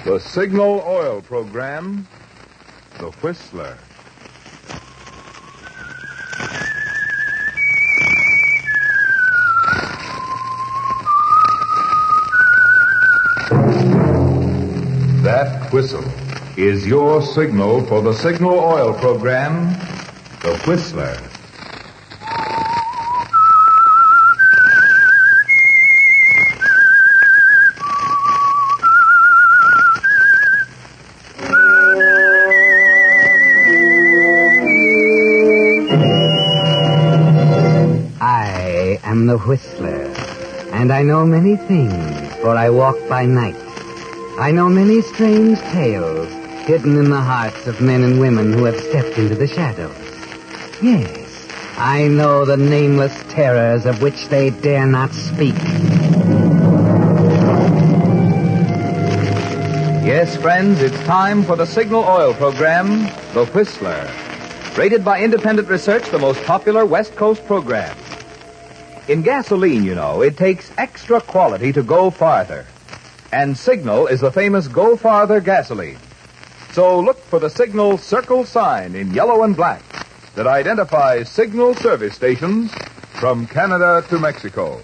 The Signal Oil Program, The Whistler. That whistle is your signal for the Signal Oil Program, The Whistler. I am the Whistler, and I know many things, for I walk by night. I know many strange tales hidden in the hearts of men and women who have stepped into the shadows. Yes, I know the nameless terrors of which they dare not speak. Yes, friends, it's time for the Signal Oil Program, The Whistler. Rated by independent research, the most popular West Coast program. In gasoline, you know, it takes extra quality to go farther. And Signal is the famous Go Farther gasoline. So look for the Signal circle sign in yellow and black that identifies Signal service stations from Canada to Mexico.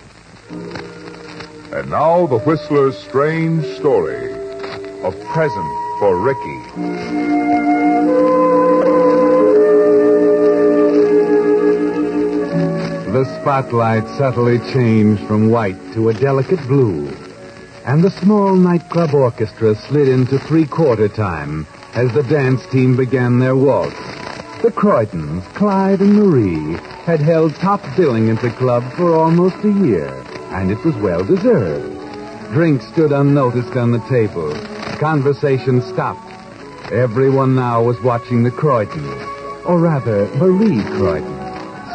And now the Whistler's strange story, A Present for Ricky. The spotlight subtly changed from white to a delicate blue, and the small nightclub orchestra slid into three-quarter time as the dance team began their waltz. The Croydons, Clyde and Marie, had held top billing at the club for almost a year, and it was well-deserved. Drinks stood unnoticed on the table. Conversation stopped. Everyone now was watching the Croydons, or rather, Marie Croydon.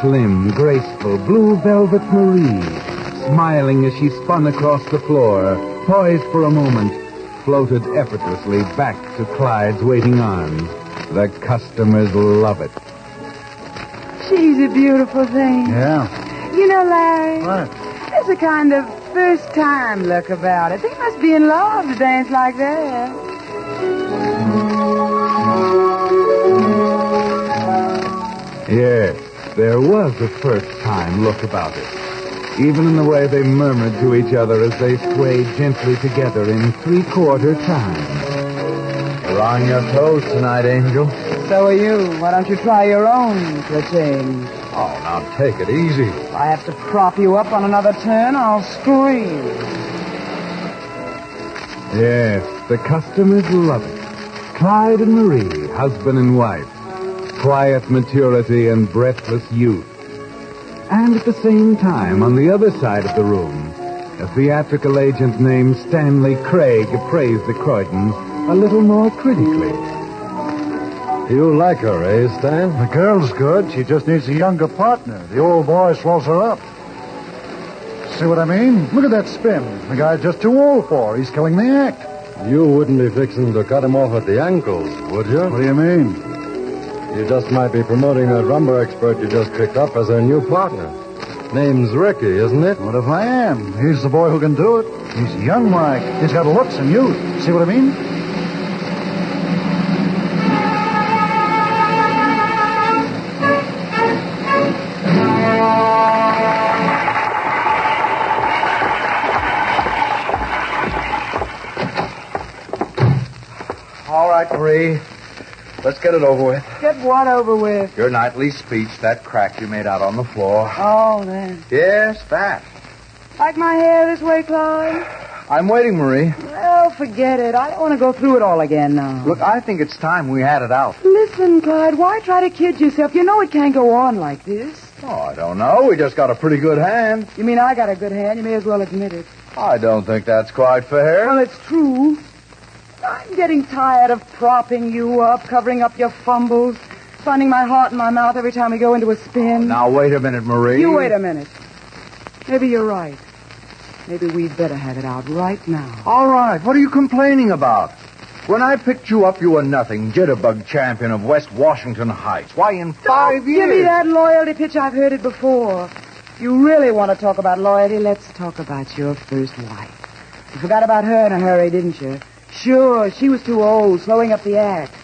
Slim, graceful, blue velvet Marie, smiling as she spun across the floor, poised for a moment, floated effortlessly back to Clyde's waiting arms. The customers love it. She's a beautiful thing. Yeah. You know, Larry. What? There's a kind of first-time look about it. They must be in love to dance like that. Yes, there was a first-time look about it. Even in the way they murmured to each other as they swayed gently together in three-quarter time. You're on your toes tonight, Angel. So are you. Why don't you try your own for a change? Oh, now take it easy. If I have to prop you up on another turn, I'll scream. Yes, the customers love it. Clyde and Marie, husband and wife. Quiet maturity and breathless youth. And at the same time, on the other side of the room, a theatrical agent named Stanley Craig appraised the Croydons a little more critically. You like her, eh, Stan? The girl's good. She just needs a younger partner. The old boy swallows her up. See what I mean? Look at that spin. The guy's just too old for her. He's killing the act. You wouldn't be fixing to cut him off at the ankles, would you? What do you mean? You just might be promoting that rumbar expert you just picked up as our new partner. Name's Ricky, isn't it? What if I am? He's the boy who can do it. He's young like. He's got looks and youth. See what I mean? All right, Marie. Let's get it over with. Get what over with? Your nightly speech, that crack you made out on the floor. Oh, then. Yes, that. Like my hair this way, Clyde? I'm waiting, Marie. Well, forget it. I don't want to go through it all again now. Look, I think it's time we had it out. Listen, Clyde, why try to kid yourself? You know it can't go on like this. Oh, I don't know. We just got a pretty good hand. You mean I got a good hand? You may as well admit it. I don't think that's quite fair. Well, it's true. I'm getting tired of propping you up, covering up your fumbles, finding my heart in my mouth every time we go into a spin. Now, wait a minute, Marie. You wait a minute. Maybe you're right. Maybe we'd better have it out right now. All right. What are you complaining about? When I picked you up, you were nothing. Jitterbug champion of West Washington Heights. Why, in 5 years... Give me that loyalty pitch. I've heard it before. If you really want to talk about loyalty, let's talk about your first wife. You forgot about her in a hurry, didn't you? Sure, she was too old, slowing up the act.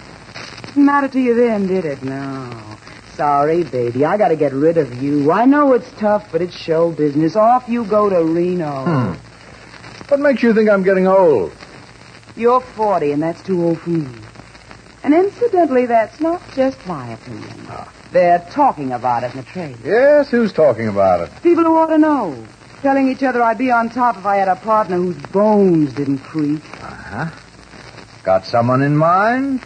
Didn't matter to you then, did it? No. Sorry, baby. I gotta get rid of you. I know it's tough, but it's show business. Off you go to Reno. What makes you think I'm getting old? You're 40, and that's too old for me. And incidentally, that's not just my opinion. They're talking about it in the trade. Yes, who's talking about it? People who ought to know. Telling each other I'd be on top if I had a partner whose bones didn't creak. Got someone in mind?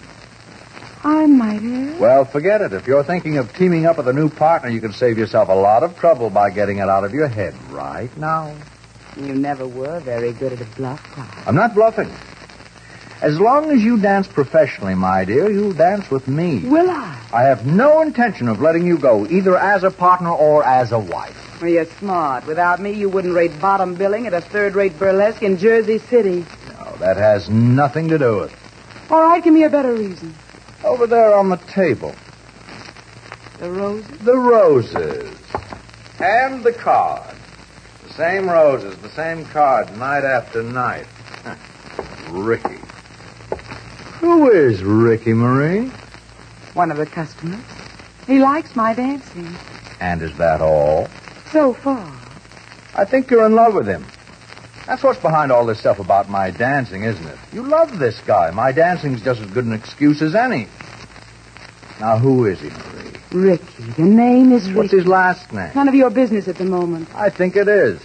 I might have. Well, forget it. If you're thinking of teaming up with a new partner, you can save yourself a lot of trouble by getting it out of your head right now. You never were very good at a bluff, Clyde. I'm not bluffing. As long as you dance professionally, my dear, you'll dance with me. Will I? I have no intention of letting you go, either as a partner or as a wife. Well, you're smart. Without me, you wouldn't rate bottom billing at a third-rate burlesque in Jersey City. No, that has nothing to do with it. All right, give me a better reason. Over there on the table. The roses? The roses. And the card. The same roses, the same card, night after night. Ricky. Who is Ricky, Marie? One of the customers. He likes my dancing. And is that all? So far. I think you're in love with him. That's what's behind all this stuff about my dancing, isn't it? You love this guy. My dancing's just as good an excuse as any. Now, who is he, Marie? Ricky. The name is Ricky. What's his last name? None of your business at the moment. I think it is.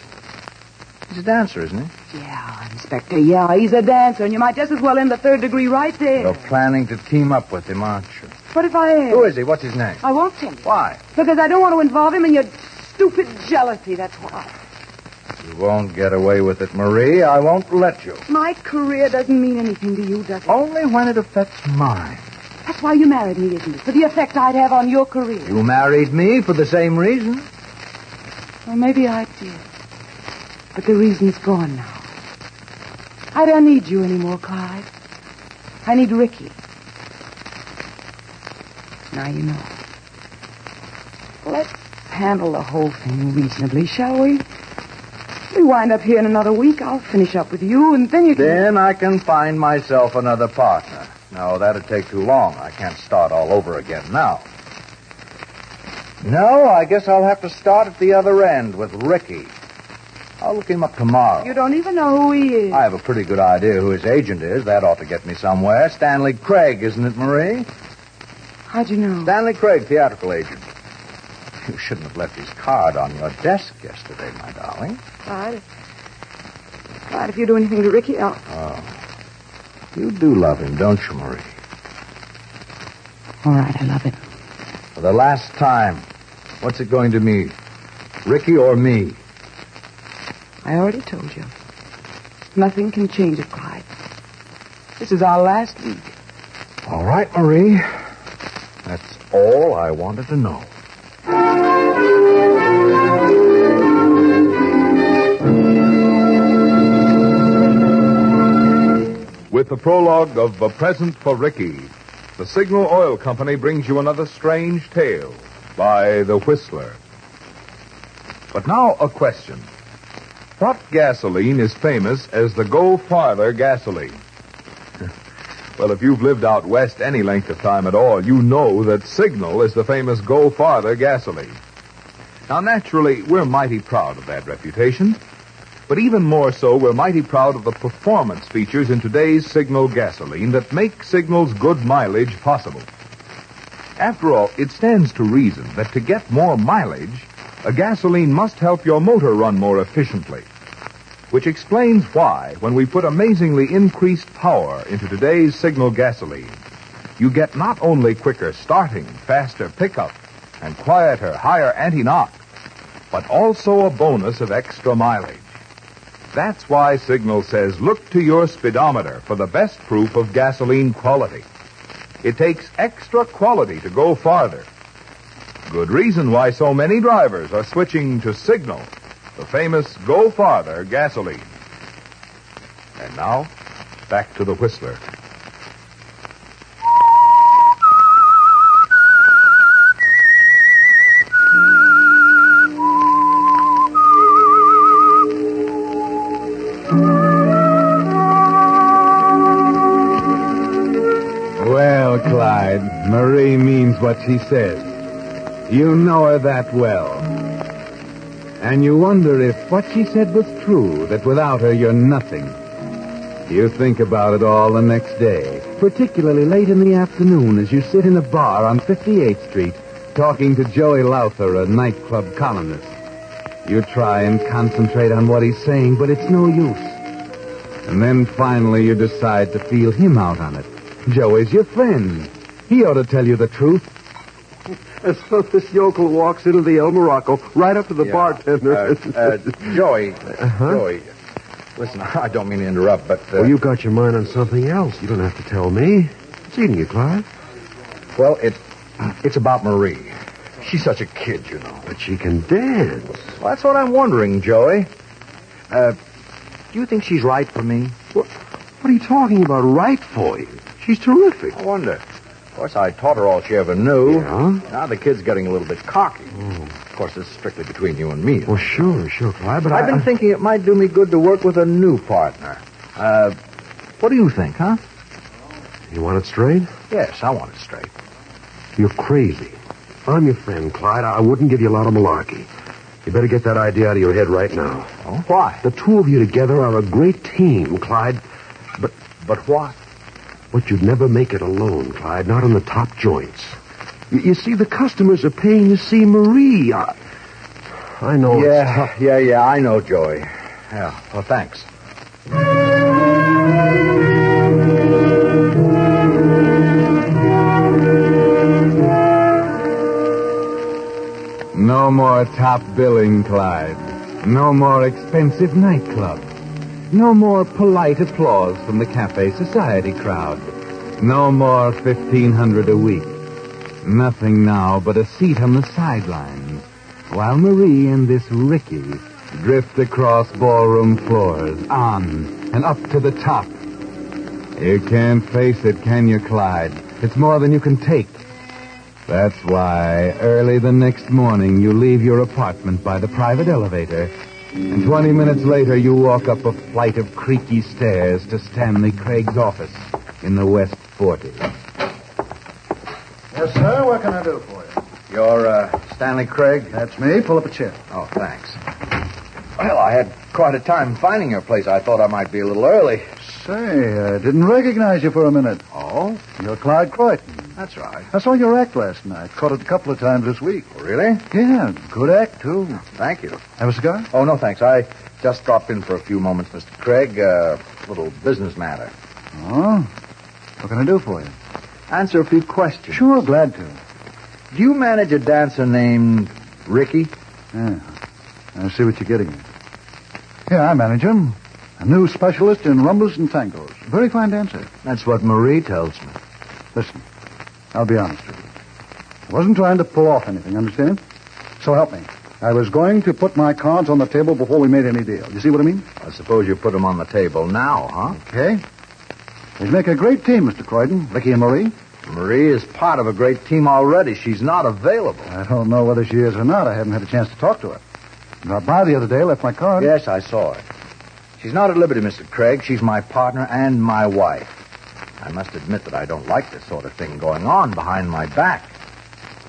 He's a dancer, isn't he? Yeah, Inspector, yeah. He's a dancer, and you might just as well end the third degree right there. You're planning to team up with him, aren't you? What if I am? Who is he? What's his name? I won't tell you. Why? Because I don't want to involve him in your stupid jealousy, that's why. You won't get away with it, Marie. I won't let you. My career doesn't mean anything to you, does it? Only when it affects mine. That's why you married me, isn't it? For the effect I'd have on your career. You married me for the same reason. Well, maybe I did. But the reason's gone now. I don't need you anymore, Clyde. I need Ricky. Now you know. Let's handle the whole thing reasonably, shall we? We wind up here in another week. I'll finish up with you, and then you can... Then I can find myself another partner. No, that'd take too long. I can't start all over again now. No, I guess I'll have to start at the other end with Ricky. I'll look him up tomorrow. You don't even know who he is. I have a pretty good idea who his agent is. That ought to get me somewhere. Stanley Craig, isn't it, Marie? How'd you know? Stanley Craig, theatrical agent. You shouldn't have left his card on your desk yesterday, my darling. Clyde, if you do anything to Ricky, I'll... Oh. You do love him, don't you, Marie? All right, I love it. For the last time, what's it going to mean? Ricky or me? I already told you. Nothing can change it, Clyde. This is our last week. All right, Marie. That's all I wanted to know. With the prologue of The Present for Ricky, the Signal Oil Company brings you another strange tale by The Whistler. But now a question. What gasoline is famous as the Go Farther gasoline? Well, if you've lived out west any length of time at all, you know that Signal is the famous Go Farther gasoline. Now, naturally, we're mighty proud of that reputation. But even more so, we're mighty proud of the performance features in today's Signal gasoline that make Signal's good mileage possible. After all, it stands to reason that to get more mileage, a gasoline must help your motor run more efficiently. Which explains why, when we put amazingly increased power into today's Signal gasoline, you get not only quicker starting, faster pickup, and quieter, higher anti-knock, but also a bonus of extra mileage. That's why Signal says look to your speedometer for the best proof of gasoline quality. It takes extra quality to go farther. Good reason why so many drivers are switching to Signal, the famous Go Farther gasoline. And now, back to the Whistler. Clyde. Marie means what she says. You know her that well. And you wonder if what she said was true, that without her you're nothing. You think about it all the next day, particularly late in the afternoon as you sit in a bar on 58th Street talking to Joey Lowther, a nightclub columnist. You try and concentrate on what he's saying, but it's no use. And then finally you decide to feel him out on it. Joey's your friend. He ought to tell you the truth. And so this yokel walks into the El Morocco right up to the bartender. Joey. Joey. Listen, I don't mean to interrupt, but... Well, you got your mind on something else. You don't have to tell me. It's eating you, Clyde. Well, it's about Marie. She's such a kid, you know. But she can dance. Well, that's what I'm wondering, Joey. Do you think she's right for me? What are you talking about, right for you? She's terrific. I wonder. Of course, I taught her all she ever knew. Yeah? Now the kid's getting a little bit cocky. Oh. Of course, this is strictly between you and me. Well, sure, Clyde, but I've been thinking it might do me good to work with a new partner. What do you think, huh? You want it straight? Yes, I want it straight. You're crazy. I'm your friend, Clyde. I wouldn't give you a lot of malarkey. You better get that idea out of your head right now. Oh, why? The two of you together are a great team, Clyde. But what? But you'd never make it alone, Clyde, not on the top joints. You see, the customers are paying to see Marie. I know. Yeah, I know, Joey. Yeah, well, thanks. No more top billing, Clyde. No more expensive nightclub. No more polite applause from the Cafe Society crowd. No more $1,500 a week. Nothing now but a seat on the sidelines, while Marie and this Ricky drift across ballroom floors, on and up to the top. You can't face it, can you, Clyde? It's more than you can take. That's why early the next morning you leave your apartment by the private elevator, and 20 minutes later you walk up a flight of creaky stairs to Stanley Craig's office in the West 40. Yes, sir. What can I do for you? You're, Stanley Craig? That's me. Pull up a chair. Oh, thanks. Well, I had quite a time finding your place. I thought I might be a little early. Say, I didn't recognize you for a minute. Oh? You're Clyde Croydon. That's right. I saw your act last night. Caught it a couple of times this week. Oh, really? Yeah, good act, too. Thank you. Have a cigar? Oh, no, thanks. I just dropped in for a few moments, Mr. Craig. Little business matter. Oh? What can I do for you? Answer a few questions. Sure, glad to. Do you manage a dancer named Ricky? Yeah. I see what you're getting at. Yeah, I manage him. A new specialist in rumbles and tangos. Very fine dancer. That's what Marie tells me. Listen, I'll be honest with you. I wasn't trying to pull off anything, understand? So help me. I was going to put my cards on the table before we made any deal. You see what I mean? I suppose you put them on the table now, huh? Okay. They'd make a great team, Mr. Croydon. Ricky and Marie. Marie is part of a great team already. She's not available. I don't know whether she is or not. I haven't had a chance to talk to her. Dropped by the other day, left my card. Yes, I saw it. She's not at liberty, Mr. Craig. She's my partner and my wife. I must admit that I don't like this sort of thing going on behind my back.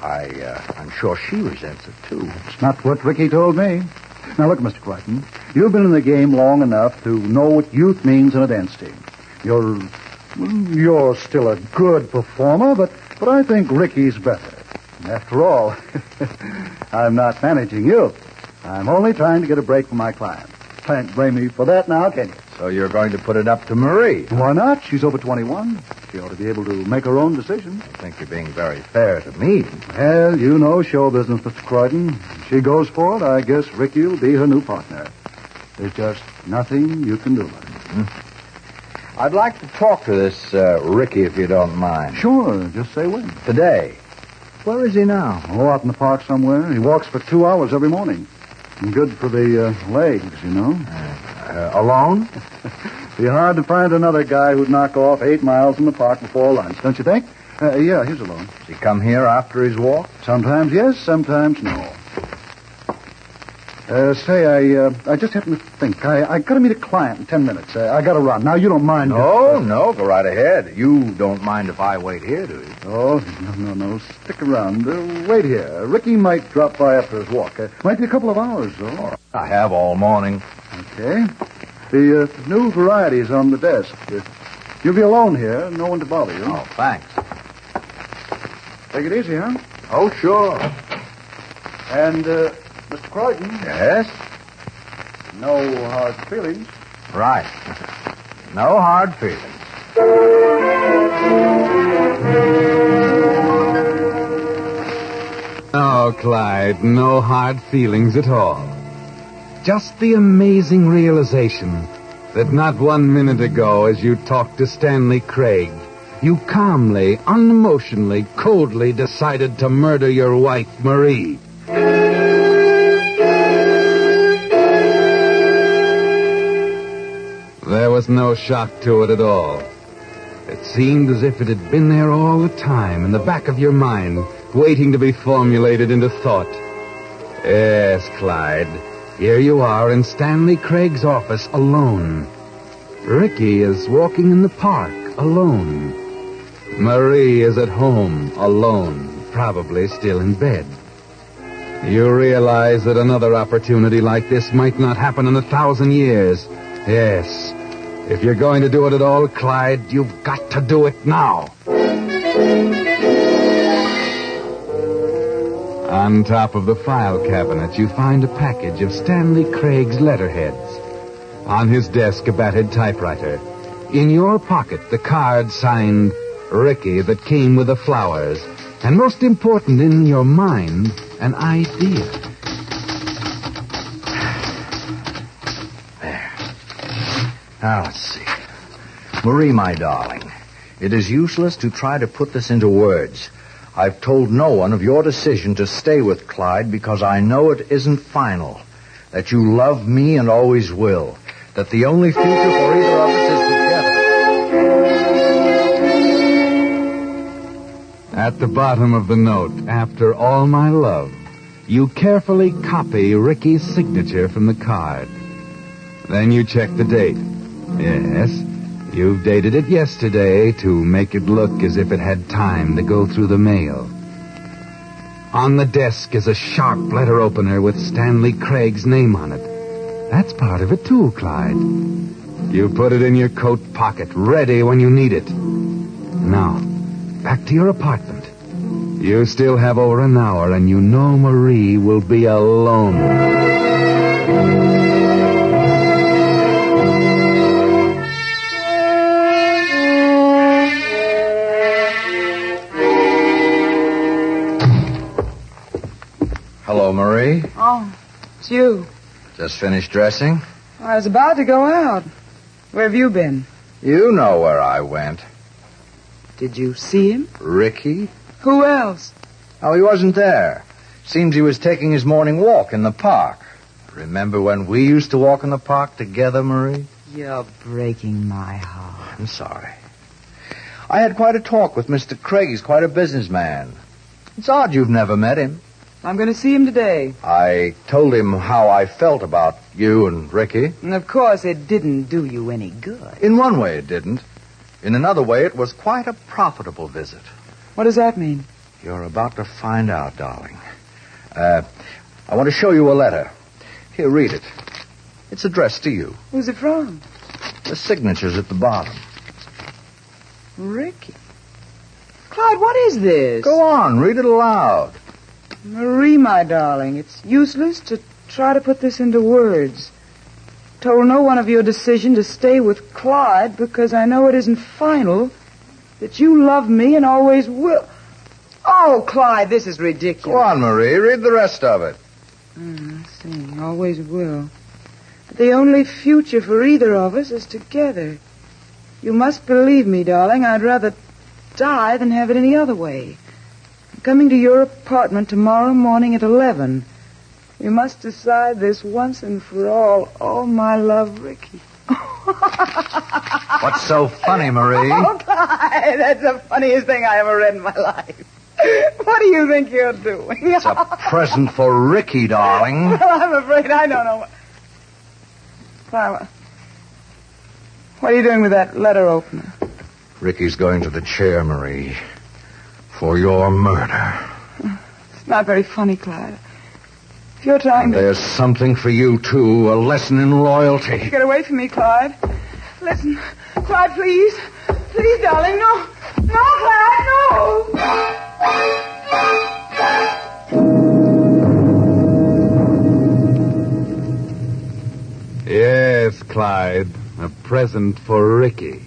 I'm sure she resents it, too. It's not what Ricky told me. Now, look, Mr. Croydon, you've been in the game long enough to know what youth means in a dance team. You're still a good performer, but I think Ricky's better. After all, I'm not managing you. I'm only trying to get a break from my client. Can't blame me for that now, can you? So you're going to put it up to Marie? Why not? She's over 21. She ought to be able to make her own decision. I think you're being very fair to me. Well, you know show business, Mr. Croydon. If she goes for it, I guess Ricky will be her new partner. There's just nothing you can do about it. Mm-hmm. I'd like to talk to this Ricky, if you don't mind. Sure, just say when. Today. Where is he now? Oh, out in the park somewhere. He walks for 2 hours every morning. Good for the legs, you know. Alone? Be hard to find another guy who'd knock off 8 miles in the park before lunch, don't you think? Yeah, he's alone. Does he come here after his walk? Sometimes yes, sometimes no. I just happened to think. I got to meet a client in 10 minutes. I got to run. Now, you don't mind. No, go right ahead. You don't mind if I wait here, do you? Oh, no. Stick around. Wait here. Ricky might drop by after his walk. Might be a couple of hours, though. I have all morning. Okay. The new variety is on the desk. You'll be alone here. No one to bother you. Oh, thanks. Take it easy, huh? Oh, sure. And, Mr. Croydon. Yes? No hard feelings. Right. No hard feelings. Oh, Clyde, no hard feelings at all. Just the amazing realization that not 1 minute ago, as you talked to Stanley Craig, you calmly, unemotionally, coldly decided to murder your wife, Marie. There was no shock to it at all. It seemed as if it had been there all the time, in the back of your mind, waiting to be formulated into thought. Yes, Clyde, here you are in Stanley Craig's office, alone. Ricky is walking in the park, alone. Marie is at home, alone, probably still in bed. You realize that another opportunity like this might not happen in 1,000 years. Yes. If you're going to do it at all, Clyde, you've got to do it now. On top of the file cabinet, you find a package of Stanley Craig's letterheads. On his desk, a battered typewriter. In your pocket, the card signed Ricky that came with the flowers. And most important, in your mind, an idea. There. Now, let's see. Marie, my darling, it is useless to try to put this into words. I've told no one of your decision to stay with Clyde because I know it isn't final. That you love me and always will. That the only future for either of us is together. At the bottom of the note, after all my love, you carefully copy Ricky's signature from the card. Then you check the date. Yes, you've dated it yesterday to make it look as if it had time to go through the mail. On the desk is a sharp letter opener with Stanley Craig's name on it. That's part of it too, Clyde. You put it in your coat pocket, ready when you need it. Now, back to your apartment. You still have over an hour, and you know Marie will be alone. Hello, Marie. Oh, it's you. Just finished dressing? I was about to go out. Where have you been? You know where I went. Did you see him? Ricky? Who else? Oh, he wasn't there. Seems he was taking his morning walk in the park. Remember when we used to walk in the park together, Marie? You're breaking my heart. I'm sorry. I had quite a talk with Mr. Craig. He's quite a businessman. It's odd you've never met him. I'm going to see him today. I told him how I felt about you and Ricky. And of course, it didn't do you any good. In one way, it didn't. In another way, it was quite a profitable visit. What does that mean? You're about to find out, darling. I want to show you a letter. Here, read it. It's addressed to you. Who's it from? The signature's at the bottom. Ricky. Clyde, what is this? Go on, read it aloud. Marie, my darling, it's useless to try to put this into words. Told no one of your decision to stay with Clyde because I know it isn't final. That you love me and always will. Oh, Clyde, this is ridiculous. Go on, Marie. Read the rest of it. I see. Always will. But the only future for either of us is together. You must believe me, darling. I'd rather die than have it any other way. I'm coming to your apartment tomorrow morning at 11. We must decide this once and for all. Oh, my love, Ricky. What's so funny, Marie? Oh, Clyde, that's the funniest thing I ever read in my life. What do you think you're doing? It's a present for Ricky, darling. Well, I'm afraid I don't know. Clara, what are you doing with that letter opener? Ricky's going to the chair, Marie, for your murder. It's not very funny, Clyde. If you're trying to... There's something for you, too, a lesson in loyalty. Get away from me, Clyde. Listen, Clyde, please. Please, darling, no. No, Clyde, no. Yes, Clyde. A present for Ricky.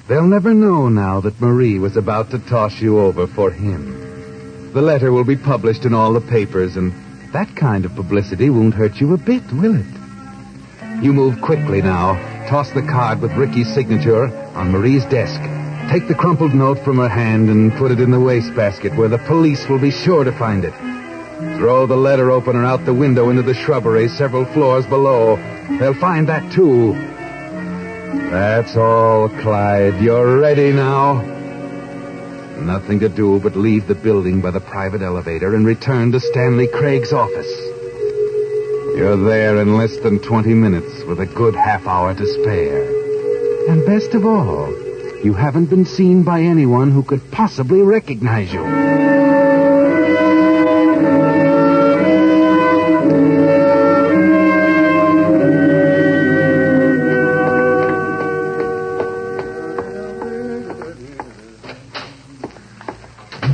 They'll never know now that Marie was about to toss you over for him. The letter will be published in all the papers, and that kind of publicity won't hurt you a bit, will it? You move quickly now. Toss the card with Ricky's signature on Marie's desk. Take the crumpled note from her hand and put it in the wastebasket where the police will be sure to find it. Throw the letter opener out the window into the shrubbery several floors below. They'll find that, too. That's all, Clyde. You're ready now. Nothing to do but leave the building by the private elevator and return to Stanley Craig's office. You're there in less than 20 minutes with a good half hour to spare. And best of all, you haven't been seen by anyone who could possibly recognize you.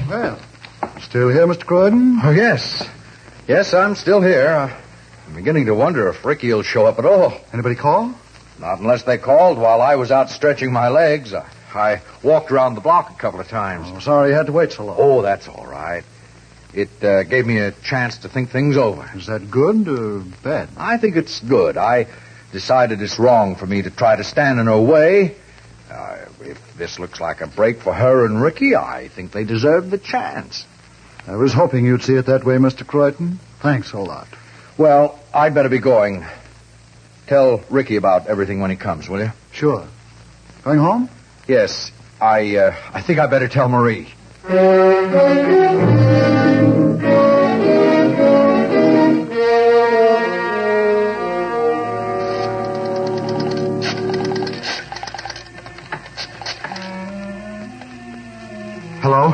Well, still here, Mr. Croydon? Oh, yes. Yes, I'm still here. I'm beginning to wonder if Ricky will show up at all. Anybody call? Not unless they called while I was out stretching my legs. I walked around the block a couple of times. Oh, sorry you had to wait so long. Oh, that's all right. It gave me a chance to think things over. Is that good or bad? I think it's good. I decided it's wrong for me to try to stand in her way. If this looks like a break for her and Ricky, I think they deserve the chance. I was hoping you'd see it that way, Mr. Croydon. Thanks a lot. Well, I'd better be going. Tell Ricky about everything when he comes, will you? Sure. Going home? Yes. I think I better tell Marie. Hello?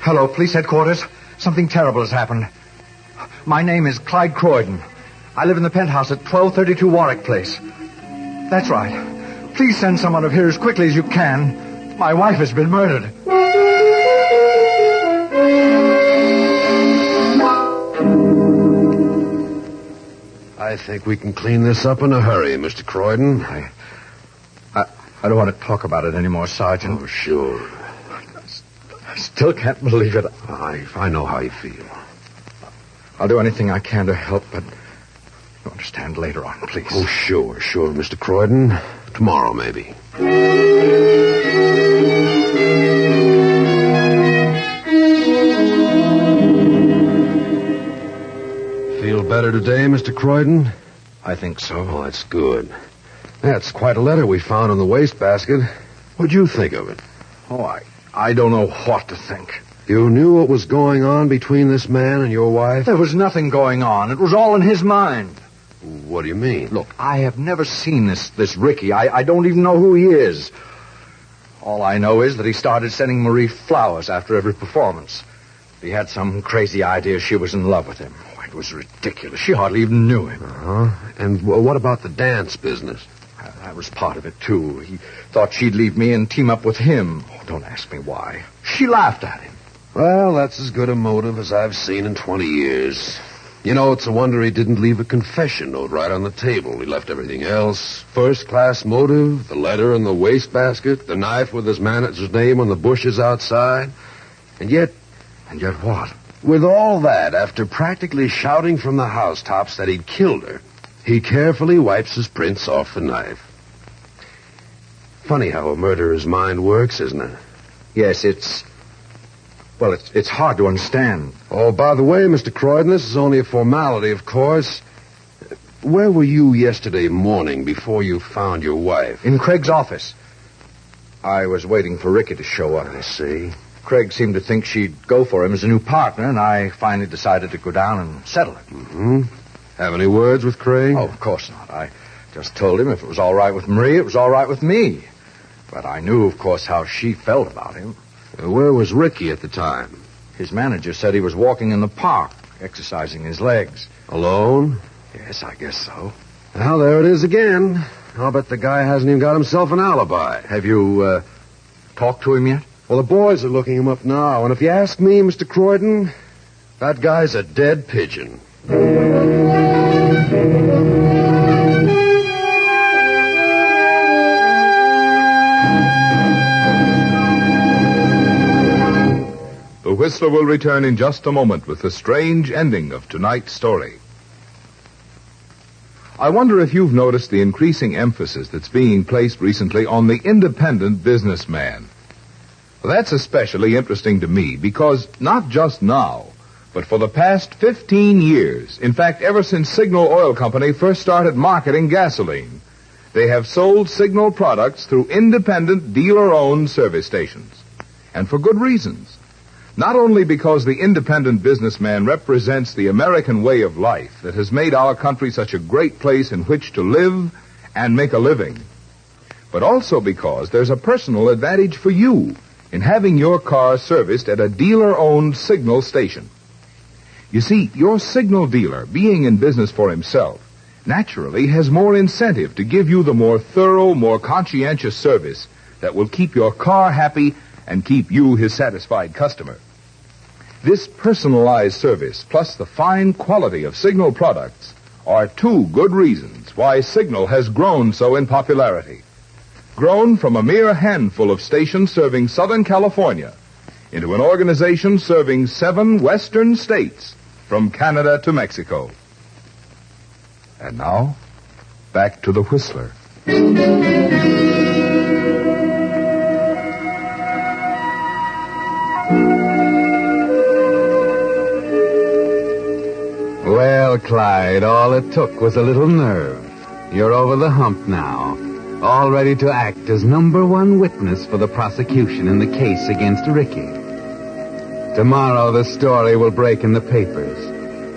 Hello, police headquarters. Something terrible has happened. My name is Clyde Croydon. I live in the penthouse at 1232 Warwick Place. That's right. Please send someone up here as quickly as you can. My wife has been murdered. I think we can clean this up in a hurry, Mr. Croydon. I don't want to talk about it anymore, Sergeant. Oh, sure. I still can't believe it. I know how you feel. I'll do anything I can to help, but you'll understand later on, please. Oh, sure, Mr. Croydon. Tomorrow, maybe. Feel better today, Mr. Croydon? I think so. Oh, that's good. That's quite a letter we found in the wastebasket. What'd you think of it? Oh, I don't know what to think. You knew what was going on between this man and your wife? There was nothing going on. It was all in his mind. What do you mean? Look, I have never seen this Ricky. I don't even know who he is. All I know is that he started sending Marie flowers after every performance. He had some crazy idea she was in love with him. Oh, it was ridiculous. She hardly even knew him. Uh-huh. And what about the dance business? That was part of it, too. He thought she'd leave me and team up with him. Oh, don't ask me why. She laughed at him. Well, that's as good a motive as I've seen in 20 years. You know, it's a wonder he didn't leave a confession note right on the table. He left everything else. First-class motive, the letter in the wastebasket, the knife with his manager's name on the bushes outside. And yet what? With all that, after practically shouting from the housetops that he'd killed her, he carefully wipes his prints off the knife. Funny how a murderer's mind works, isn't it? Yes, it's hard to understand. Oh, by the way, Mr. Croydon, this is only a formality, of course. Where were you yesterday morning before you found your wife? In Craig's office. I was waiting for Ricky to show up. I see. Craig seemed to think she'd go for him as a new partner, and I finally decided to go down and settle it. Mm-hmm. Have any words with Craig? Oh, of course not. I just told him if it was all right with Marie, it was all right with me. But I knew, of course, how she felt about him. Where was Ricky at the time? His manager said he was walking in the park, exercising his legs. Alone? Yes, I guess so. Well, there it is again. I'll bet the guy hasn't even got himself an alibi. Have you, talked to him yet? Well, the boys are looking him up now, and if you ask me, Mr. Croydon, that guy's a dead pigeon. The Whistler will return in just a moment with the strange ending of tonight's story. I wonder if you've noticed the increasing emphasis that's being placed recently on the independent businessman. Well, that's especially interesting to me because not just now, but for the past 15 years, in fact, ever since Signal Oil Company first started marketing gasoline, they have sold Signal products through independent dealer-owned service stations. And for good reasons. Not only because the independent businessman represents the American way of life that has made our country such a great place in which to live and make a living, but also because there's a personal advantage for you in having your car serviced at a dealer-owned Signal station. You see, your Signal dealer, being in business for himself, naturally has more incentive to give you the more thorough, more conscientious service that will keep your car happy and keep you his satisfied customer. This personalized service, plus the fine quality of Signal products, are two good reasons why Signal has grown so in popularity. Grown from a mere handful of stations serving Southern California into an organization serving 7 western states, from Canada to Mexico. And now, back to the Whistler. Well, Clyde, all it took was a little nerve. You're over the hump now, all ready to act as number one witness for the prosecution in the case against Ricky. Tomorrow the story will break in the papers,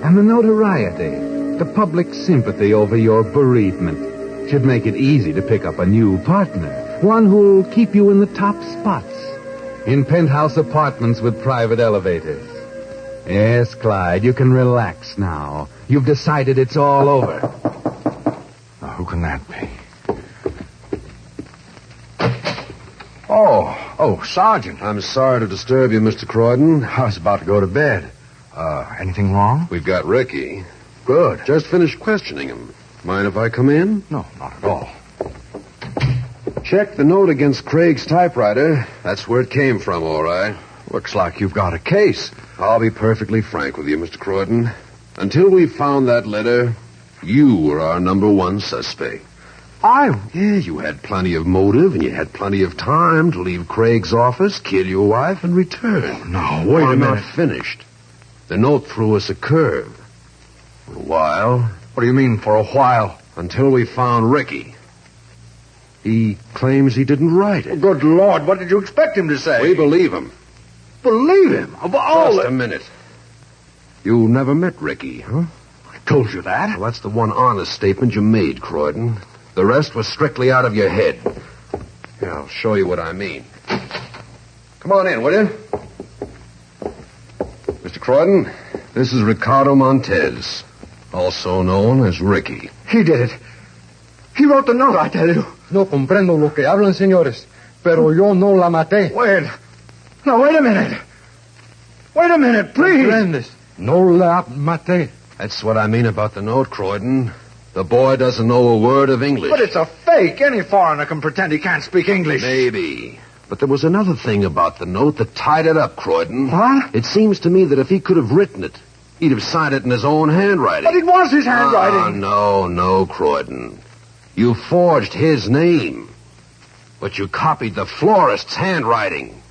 and the notoriety, the public sympathy over your bereavement should make it easy to pick up a new partner, one who'll keep you in the top spots, in penthouse apartments with private elevators. Yes, Clyde, you can relax now. You've decided it's all over. Now, who can that be? Oh, Sergeant. I'm sorry to disturb you, Mr. Croydon. I was about to go to bed. Anything wrong? We've got Ricky. Good. Just finished questioning him. Mind if I come in? No, not at all. Check the note against Craig's typewriter. That's where it came from, all right. Looks like you've got a case. I'll be perfectly frank with you, Mr. Croydon. Until we found that letter, you were our number one suspect. Yeah, you had plenty of motive, and you had plenty of time to leave Craig's office, kill your wife, and return. No, wait a minute. I'm not finished. The note threw us a curve. For a while. What do you mean, for a while? Until we found Ricky. He claims he didn't write it. Good Lord, what did you expect him to say? We believe him. Believe him? Of all... Just a minute. You never met Ricky, huh? I told you that. Well, that's the one honest statement you made, Croydon. The rest was strictly out of your head. Here, I'll show you what I mean. Come on in, will you? Mr. Croydon, this is Ricardo Montez, also known as Ricky. He did it. He wrote the note, I tell you. No comprendo lo que hablan, señores, pero yo no la maté. Wait. Now, wait a minute. Wait a minute, please. Comprendes? No la maté. That's what I mean about the note, Croydon. The boy doesn't know a word of English. But it's a fake. Any foreigner can pretend he can't speak English. Maybe. But there was another thing about the note that tied it up, Croydon. What? It seems to me that if he could have written it, he'd have signed it in his own handwriting. But it was his handwriting. No, Croydon. You forged his name. But you copied the florist's handwriting.